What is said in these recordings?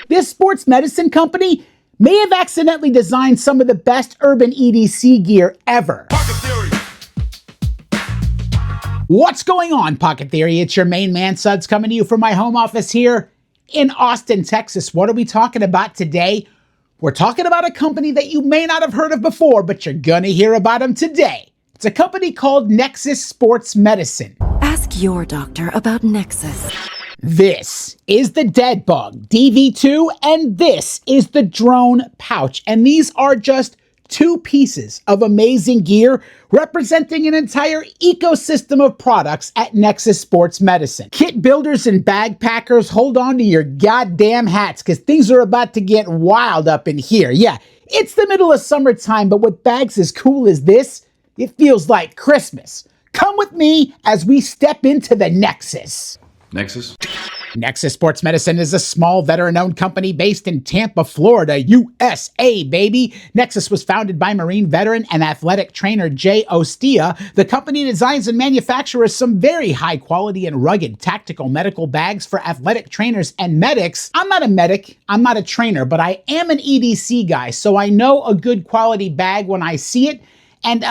This sports medicine company may have accidentally designed some of the best urban EDC gear ever. What's going on, Pocket Theory? It's your main man, Suds, coming to you from my home office here in Austin, Texas. What are we talking about today? We're talking about a company that you may not have heard of before, but you're gonna hear about them today. It's a company called Nexus Sports Medicine. Ask your doctor about Nexus. This is the DEADBUG DV2, and this is the drone pouch. And these are just two pieces of amazing gear representing an entire ecosystem of products at Nexus Sports Medicine. Kit builders and bag packers, hold on to your goddamn hats because things are about to get wild up in here. Yeah, it's the middle of summertime, but with bags as cool as this, it feels like Christmas. Come with me as we step into the Nexus. Nexus Sports Medicine is a small veteran-owned company based in Tampa, Florida, USA, baby. Nexus was founded by Marine veteran and athletic trainer Jay Ostia. The company designs and manufactures some very high-quality and rugged tactical medical bags for athletic trainers and medics. I'm not a medic, I'm not a trainer, but I am an EDC guy, so I know a good quality bag when I see it. And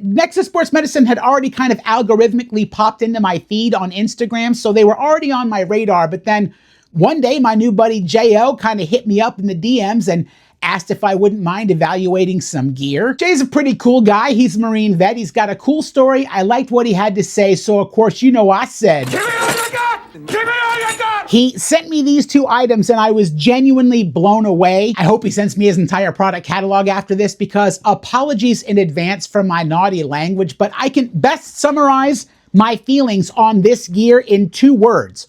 Nexus Sports Medicine had already kind of algorithmically popped into my feed on Instagram, so they were already on my radar. But then one day, my new buddy J.O. kind of hit me up in the DMs and asked if I wouldn't mind evaluating some gear. Jay's a pretty cool guy. He's a Marine vet. He's got a cool story. I liked what he had to say, so of course, you know I said, "Give me all you got! Give me all you got!" He sent me these two items and I was genuinely blown away. I hope he sends me his entire product catalog after this because apologies in advance for my naughty language, but I can best summarize my feelings on this gear in 2 words.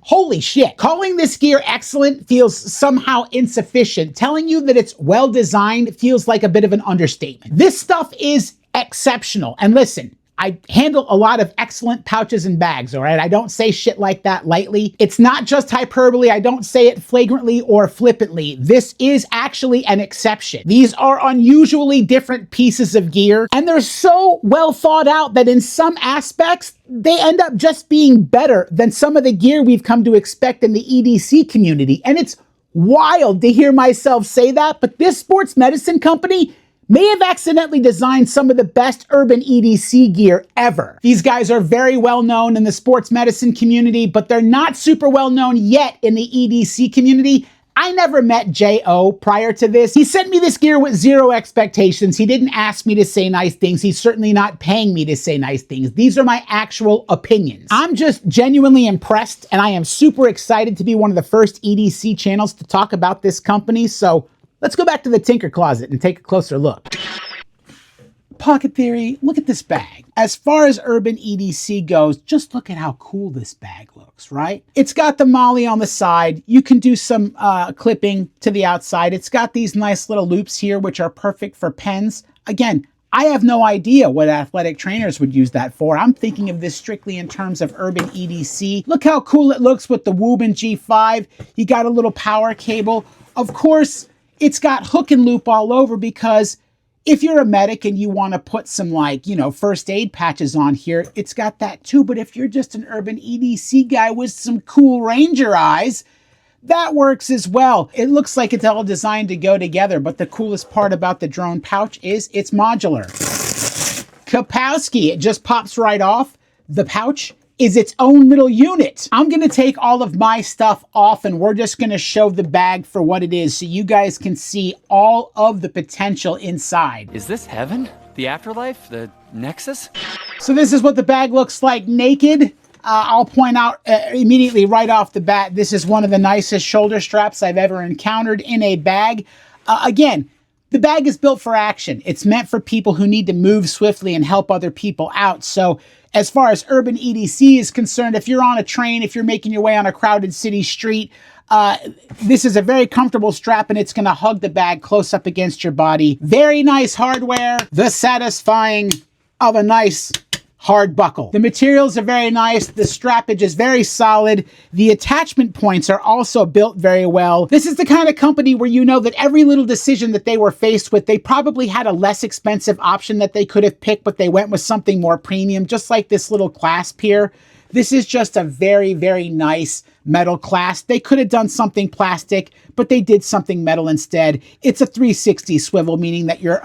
Holy shit. Calling this gear excellent feels somehow insufficient. Telling you that it's well designed feels like a bit of an understatement. This stuff is exceptional. And listen, I handle a lot of excellent pouches and bags, all right? I don't say shit like that lightly. It's not just hyperbole. I don't say it flagrantly or flippantly. This is actually an exception. These are unusually different pieces of gear, and they're so well thought out that in some aspects, they end up just being better than some of the gear we've come to expect in the EDC community. And it's wild to hear myself say that, but this sports medicine company may have accidentally designed some of the best urban EDC gear ever. These guys are very well known in the sports medicine community, but they're not super well known yet in the EDC community. I never met J.O. prior to this. He sent me this gear with 0 expectations. He didn't ask me to say nice things. He's certainly not paying me to say nice things. These are my actual opinions. I'm just genuinely impressed, and I am super excited to be one of the first EDC channels to talk about this company, so let's go back to the Tinker Closet and take a closer look. Pocket Theory, look at this bag. As far as urban EDC goes, just look at how cool this bag looks, right? It's got the molly on the side. You can do some clipping to the outside. It's got these nice little loops here, which are perfect for pens. Again, I have no idea what athletic trainers would use that for. I'm thinking of this strictly in terms of urban EDC. Look how cool it looks with the Woobin G5. You got a little power cable. Of course, it's got hook and loop all over because if you're a medic and you want to put some first aid patches on here, it's got that too. But if you're just an urban EDC guy with some cool ranger eyes, that works as well. It looks like it's all designed to go together, but the coolest part about the drone pouch is it's modular. Kapowski, it just pops right off. The pouch is its own little unit. I'm gonna take all of my stuff off and we're just gonna show the bag for what it is so you guys can see all of the potential inside. Is this heaven? The afterlife? The Nexus? So this is what the bag looks like naked. I'll point out immediately right off the bat, this is one of the nicest shoulder straps I've ever encountered in a bag. Again, the bag is built for action. It's meant for people who need to move swiftly and help other people out. So as far as urban EDC is concerned, if you're on a train, if you're making your way on a crowded city street, this is a very comfortable strap and it's gonna hug the bag close up against your body. Very nice hardware, the satisfying of a nice hard buckle. The materials are very nice. The strappage is very solid. The attachment points are also built very well. This is the kind of company where you know that every little decision that they were faced with, they probably had a less expensive option that they could have picked, but they went with something more premium, just like this little clasp here. This is just a very, very nice metal clasp. They could have done something plastic, but they did something metal instead. It's a 360 swivel, meaning that your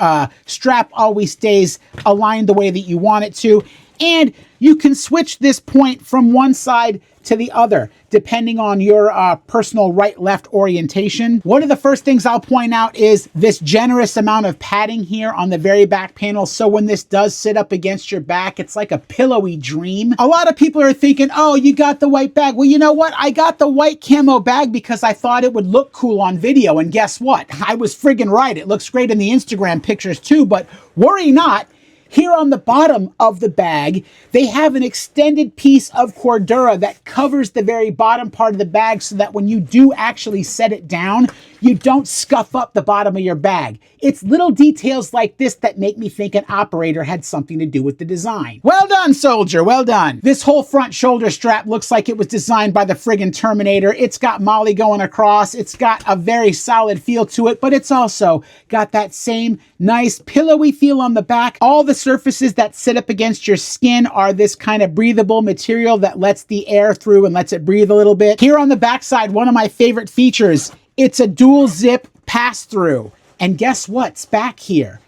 strap always stays aligned the way that you want it to. And you can switch this point from one side to the other, depending on your personal right-left orientation. One of the first things I'll point out is this generous amount of padding here on the very back panel. So when this does sit up against your back, it's like a pillowy dream. A lot of people are thinking, oh, you got the white bag. Well, you know what? I got the white camo bag because I thought it would look cool on video. And guess what? I was friggin' right. It looks great in the Instagram pictures too, but worry not. Here on the bottom of the bag, they have an extended piece of Cordura that covers the very bottom part of the bag so that when you do actually set it down, you don't scuff up the bottom of your bag. It's little details like this that make me think an operator had something to do with the design. Well done, soldier, well done. This whole front shoulder strap looks like it was designed by the friggin' Terminator. It's got Molly going across. It's got a very solid feel to it, but it's also got that same nice pillowy feel on the back. All the surfaces that sit up against your skin are this kind of breathable material that lets the air through and lets it breathe a little bit. Here on the backside, one of my favorite features, it's a dual zip pass-through. And guess what's back here?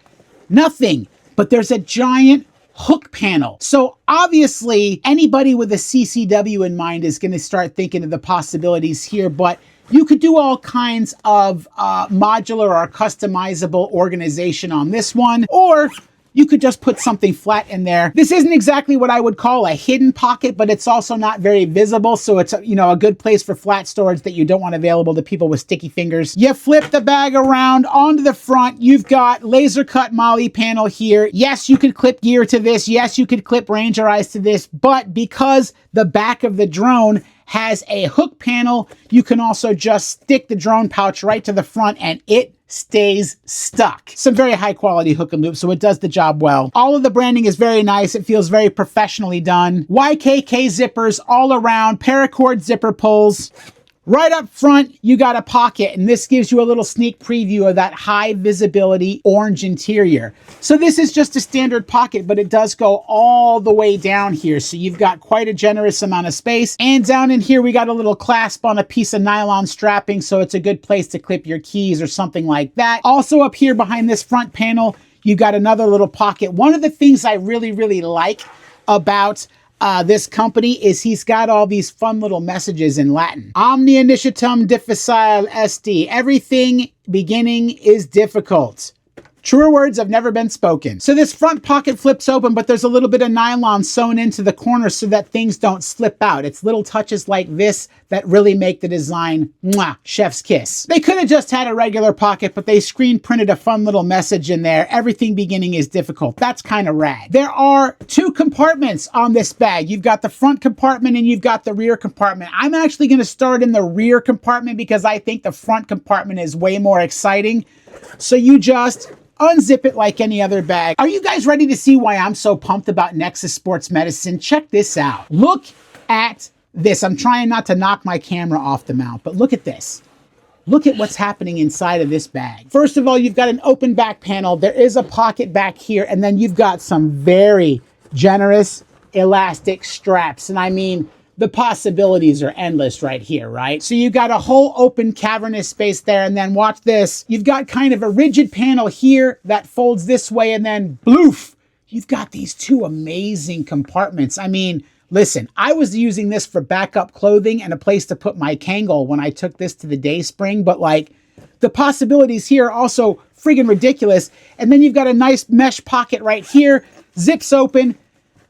Nothing, but there's a giant hook panel. So obviously anybody with a CCW in mind is going to start thinking of the possibilities here, but you could do all kinds of modular or customizable organization on this one, or you could just put something flat in there. This isn't exactly what I would call a hidden pocket, but it's also not very visible. So it's a good place for flat storage that you don't want available to people with sticky fingers. You flip the bag around onto the front. You've got laser cut Molly panel here. Yes, you could clip gear to this. Yes, you could clip Ranger eyes to this, but because the back of the drone has a hook panel, you can also just stick the drone pouch right to the front and it stays stuck. Some very high quality hook and loop, so it does the job well. All of the branding is very nice. It feels very professionally done. YKK zippers all around, paracord zipper pulls. Right up front, you got a pocket, and this gives you a little sneak preview of that high visibility orange interior. So this is just a standard pocket, but it does go all the way down here. So you've got quite a generous amount of space. And down in here, we got a little clasp on a piece of nylon strapping, so it's a good place to clip your keys or something like that. Also up here behind this front panel, you got another little pocket. One of the things I really, really like about this company is he's got all these fun little messages in Latin. Omnia initiatum difficile est. Everything beginning is difficult. Truer words have never been spoken. So this front pocket flips open, but there's a little bit of nylon sewn into the corner so that things don't slip out. It's little touches like this that really make the design, mwah, chef's kiss. They could have just had a regular pocket, but they screen printed a fun little message in there. Everything beginning is difficult. That's kind of rad. There are two compartments on this bag. You've got the front compartment and you've got the rear compartment. I'm actually going to start in the rear compartment because I think the front compartment is way more exciting. So you just unzip it like any other bag. Are you guys ready to see why I'm so pumped about Nexus Sports Medicine? Check this out. Look at this. I'm trying not to knock my camera off the mount, but look at this. Look at what's happening inside of this bag. First of all, you've got an open back panel. There is a pocket back here, and then you've got some very generous elastic straps. And I mean, the possibilities are endless right here, right? So you've got a whole open cavernous space there, and then watch this. You've got kind of a rigid panel here that folds this way, and then bloof, you've got these two amazing compartments. I mean, listen, I was using this for backup clothing and a place to put my Kangol when I took this to the Dayspring, but like, the possibilities here are also friggin' ridiculous. And then you've got a nice mesh pocket right here, zips open.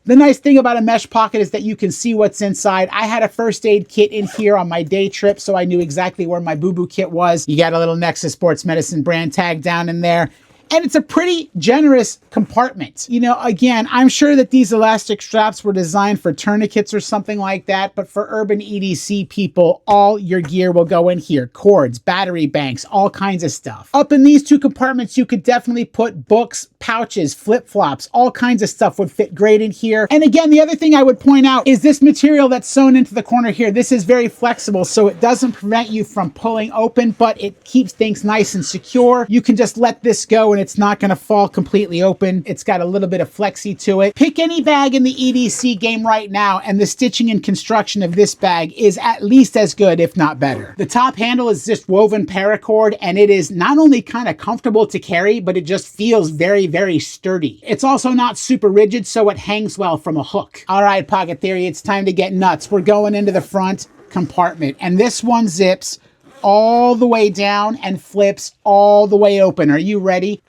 The nice thing about a mesh pocket is that you can see what's inside. I had a first aid kit in here on my day trip, so I knew exactly where my boo-boo kit was. You got a little Nexus Sports Medicine brand tag down in there. And it's a pretty generous compartment. You know, again, I'm sure that these elastic straps were designed for tourniquets or something like that, but for urban EDC people, all your gear will go in here. Cords, battery banks, all kinds of stuff. Up in these two compartments, you could definitely put books, pouches, flip-flops, all kinds of stuff would fit great in here. And again, the other thing I would point out is this material that's sewn into the corner here. This is very flexible, so it doesn't prevent you from pulling open, but it keeps things nice and secure. You can just let this go and it's not going to fall completely open. It's got a little bit of flexy to it. Pick any bag in the EDC game right now, and the stitching and construction of this bag is at least as good, if not better. The top handle is just woven paracord, and it is not only kind of comfortable to carry, but it just feels very, very sturdy. It's also not super rigid, so it hangs well from a hook. All right, Pocket Theory, it's time to get nuts. We're going into the front compartment, and this one zips all the way down and flips all the way open. Are you ready?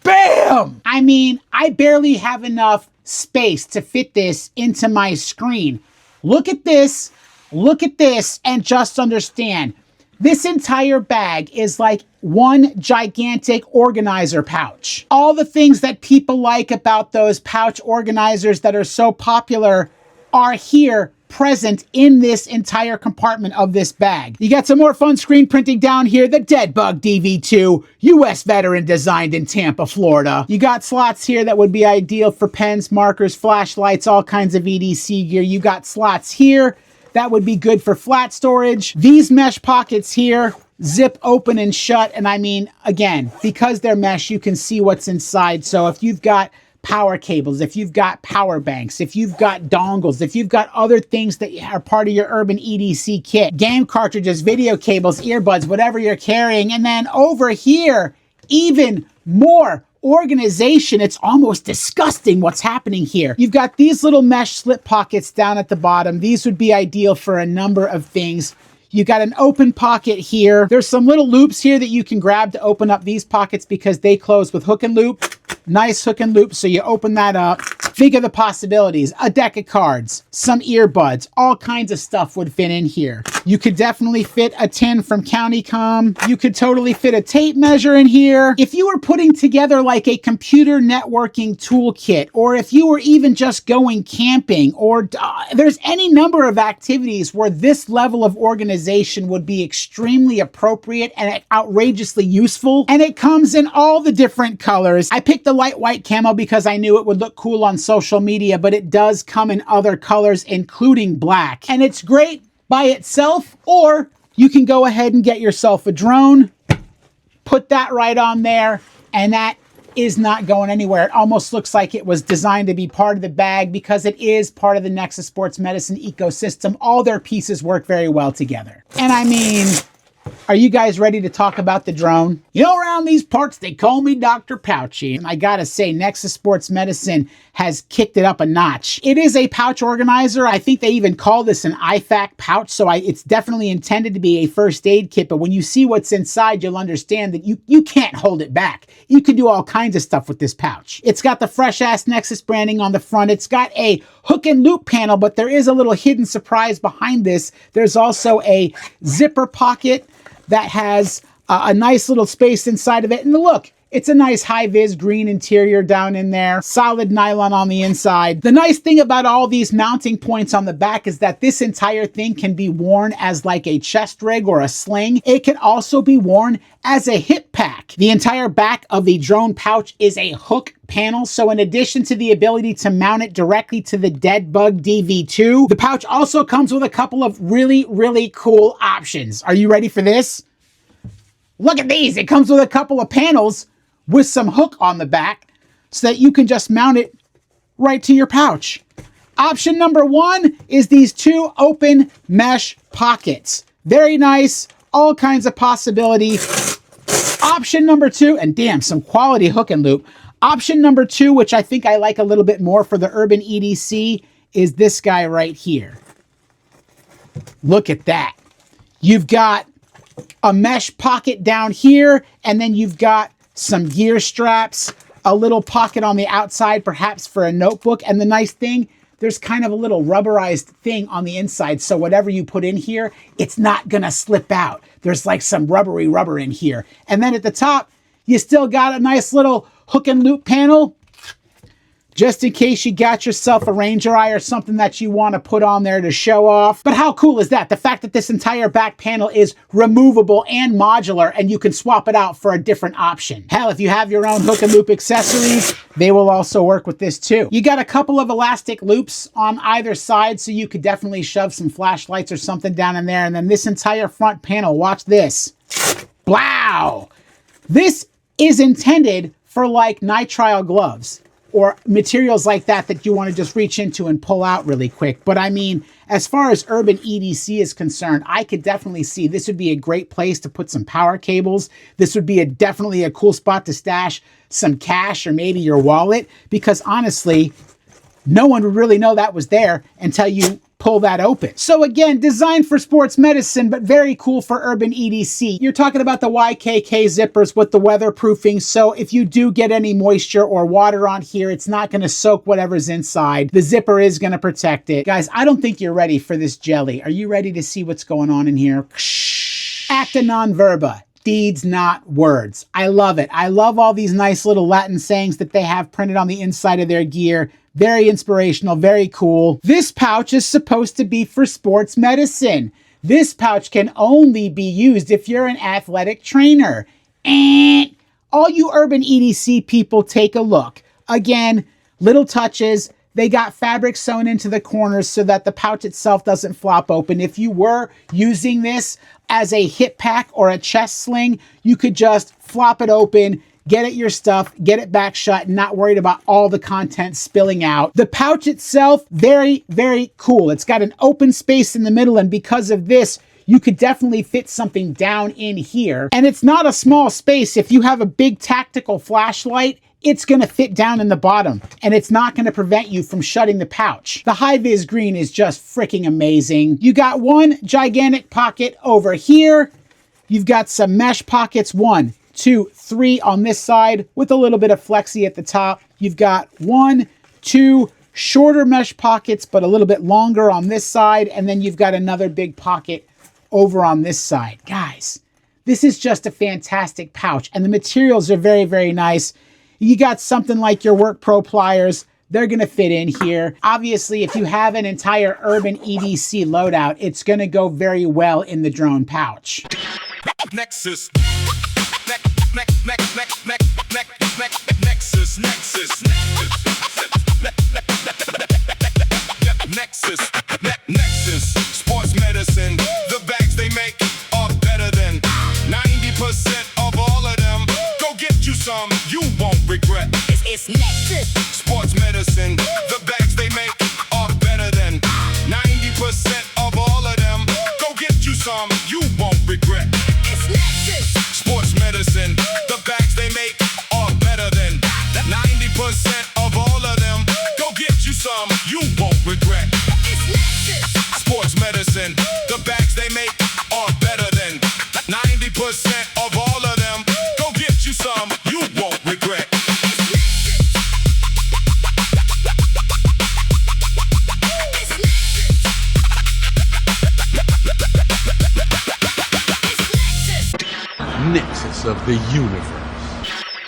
Bam! I mean, I barely have enough space to fit this into my screen. Look at this, and just understand. This entire bag is like one gigantic organizer pouch. All the things that people like about those pouch organizers that are so popular are here present in this entire compartment of this bag. You got some more fun screen printing down here. The DEADBUG DV2, US veteran, designed in Tampa, Florida. You got slots here that would be ideal for pens, markers, flashlights, all kinds of EDC gear. You got slots here that would be good for flat storage. These mesh pockets here zip open and shut. And I mean, again, because they're mesh, you can see what's inside. So if you've got power cables, if you've got power banks, if you've got dongles, if you've got other things that are part of your urban EDC kit, game cartridges, video cables, earbuds, whatever you're carrying. And then over here, even more organization. It's almost disgusting what's happening here. You've got these little mesh slip pockets down at the bottom. These would be ideal for a number of things. You got an open pocket here. There's some little loops here that you can grab to open up these pockets because they close with hook and loop. Nice hook and loop, so you open that up. Think of the possibilities. A deck of cards, some earbuds, all kinds of stuff would fit in here. You could definitely fit a tin from CountyCom. You could totally fit a tape measure in here. If you were putting together like a computer networking toolkit, or if you were even just going camping, or there's any number of activities where this level of organization would be extremely appropriate and outrageously useful. And it comes in all the different colors. I picked the light white camo because I knew it would look cool on social media, but it does come in other colors, including black. And it's great by itself, or you can go ahead and get yourself a drone, put that right on there, and that is not going anywhere. It almost looks like it was designed to be part of the bag because it is part of the Nexus Sports Medicine ecosystem. All their pieces work very well together. And I mean, are you guys ready to talk about the drone? You know, around these parts, they call me Dr. Pouchy. And I gotta say, Nexus Sports Medicine has kicked it up a notch. It is a pouch organizer. I think they even call this an IFAC pouch. So it's definitely intended to be a first aid kit. But when you see what's inside, you'll understand that you can't hold it back. You can do all kinds of stuff with this pouch. It's got the fresh-ass Nexus branding on the front. It's got a hook and loop panel, but there is a little hidden surprise behind this. There's also a zipper pocket that has a nice little space inside of it. And look, it's a nice high-vis green interior down in there. Solid nylon on the inside. The nice thing about all these mounting points on the back is that this entire thing can be worn as like a chest rig or a sling. It can also be worn as a hip pack. The entire back of the drone pouch is a hook panel. So in addition to the ability to mount it directly to the DEADBUG DV2, the pouch also comes with a couple of really, really cool options. Are you ready for this? Look at these. It comes with a couple of panels with some hook on the back so that you can just mount it right to your pouch. Option number one is these two open mesh pockets. Very nice, all kinds of possibility. Option number two, and damn, some quality hook and loop. Option number two, which I think I like a little bit more for the urban EDC, is this guy right here. Look at that. You've got a mesh pocket down here, and then you've got some gear straps, a little pocket on the outside, perhaps for a notebook. And the nice thing, there's kind of a little rubberized thing on the inside. So whatever you put in here, it's not gonna slip out. There's like some rubbery rubber in here. And then at the top, you still got a nice little hook and loop panel, just in case you got yourself a Ranger Eye or something that you want to put on there to show off. But how cool is that? The fact that this entire back panel is removable and modular, and you can swap it out for a different option. Hell, if you have your own hook and loop accessories, they will also work with this too. You got a couple of elastic loops on either side, so you could definitely shove some flashlights or something down in there. And then this entire front panel, watch this. Wow! This is intended for like nitrile gloves or materials like that you want to just reach into and pull out really quick. But I mean, as far as urban EDC is concerned, I could definitely see this would be a great place to put some power cables. This would be definitely a cool spot to stash some cash or maybe your wallet, because honestly, no one would really know that was there until you pull that open. So again, designed for sports medicine, but very cool for urban EDC. You're talking about the YKK zippers with the weatherproofing, so if you do get any moisture or water on here, it's not gonna soak whatever's inside. The zipper is gonna protect it. Guys, I don't think you're ready for this jelly. Are you ready to see what's going on in here? Acta non verba. Deeds, not words. I love it. I love all these nice little Latin sayings that they have printed on the inside of their gear. Very inspirational, very cool. This pouch is supposed to be for sports medicine. This pouch can only be used if you're an athletic trainer. And all you urban EDC people, take a look. Again, little touches. They got fabric sewn into the corners so that the pouch itself doesn't flop open. If you were using this as a hip pack or a chest sling, you could just flop it open, get at your stuff, get it back shut, and not worried about all the content spilling out. The pouch itself, very, very cool. It's got an open space in the middle, and because of this, you could definitely fit something down in here. And it's not a small space. If you have a big tactical flashlight, it's gonna fit down in the bottom, and it's not gonna prevent you from shutting the pouch. The high-vis green is just freaking amazing. You got one gigantic pocket over here. You've got some mesh pockets, 1, 2, 3 on this side with a little bit of flexi at the top. You've got 1, 2 shorter mesh pockets, but a little bit longer on this side. And then you've got another big pocket over on this side. Guys, this is just a fantastic pouch, and the materials are very, very nice. You got something like your Work Pro pliers. They're gonna fit in here. Obviously, if you have an entire urban EDC loadout, it's gonna go very well in the drone pouch. Nexus. Nexus. Nexus. Sports medicine. The bags they make are better than 90% of all of them. Go get you some, you won't regret. It's Nexus. Sports medicine. The bags they make are better than 90% of all of them. Go get you some, you won't regret. It's Nexus. Sports medicine. The bags they make are better than 90% of all of them. Go get you some, you won't regret. It's Nexus. Sports medicine. The bags they make are better than 90% of all of them. Go get you some, you won't regret. Nexus of the universe.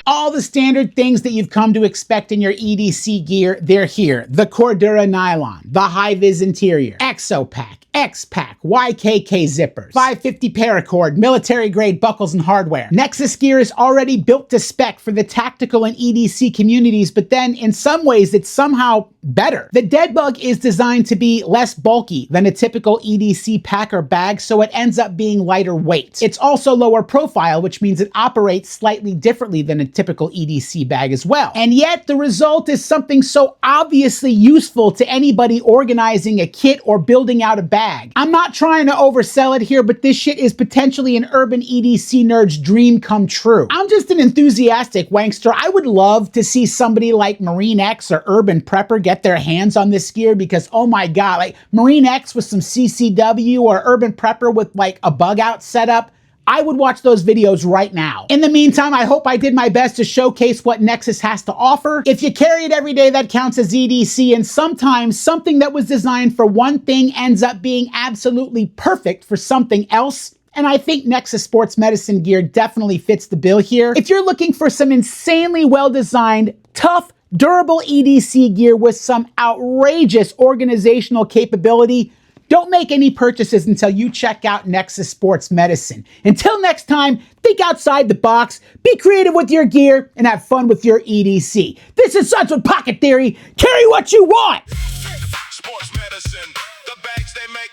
All the standard things that you've come to expect in your EDC gear, they're here. The Cordura nylon, the high-vis interior, Exopack, X-Pack, YKK zippers, 550 paracord, military-grade buckles and hardware. Nexus gear is already built to spec for the tactical and EDC communities, but then in some ways it's somehow better. The DEADBUG is designed to be less bulky than a typical EDC pack or bag, so it ends up being lighter weight. It's also lower profile, which means it operates slightly differently than a typical EDC bag as well. And yet the result is something so obviously useful to anybody organizing a kit or building out a bag. I'm not trying to oversell it here, but this shit is potentially an urban EDC nerd's dream come true. I'm just an enthusiastic wankster. I would love to see somebody like Marine X or Urban Prepper get their hands on this gear, because oh my god, like Marine X with some CCW or Urban Prepper with like a bug out setup, I would watch those videos right now. In the meantime, I hope I did my best to showcase what Nexus has to offer. If you carry it every day, that counts as EDC, and sometimes something that was designed for one thing ends up being absolutely perfect for something else. And I think Nexus Sports Medicine gear definitely fits the bill here. If you're looking for some insanely well-designed, tough, durable EDC gear with some outrageous organizational capability, don't make any purchases until you check out Nexus Sports Medicine. Until next time, think outside the box, be creative with your gear, and have fun with your EDC. This is Sons with Pocket Theory. Carry what you want! Sports medicine. The bags they make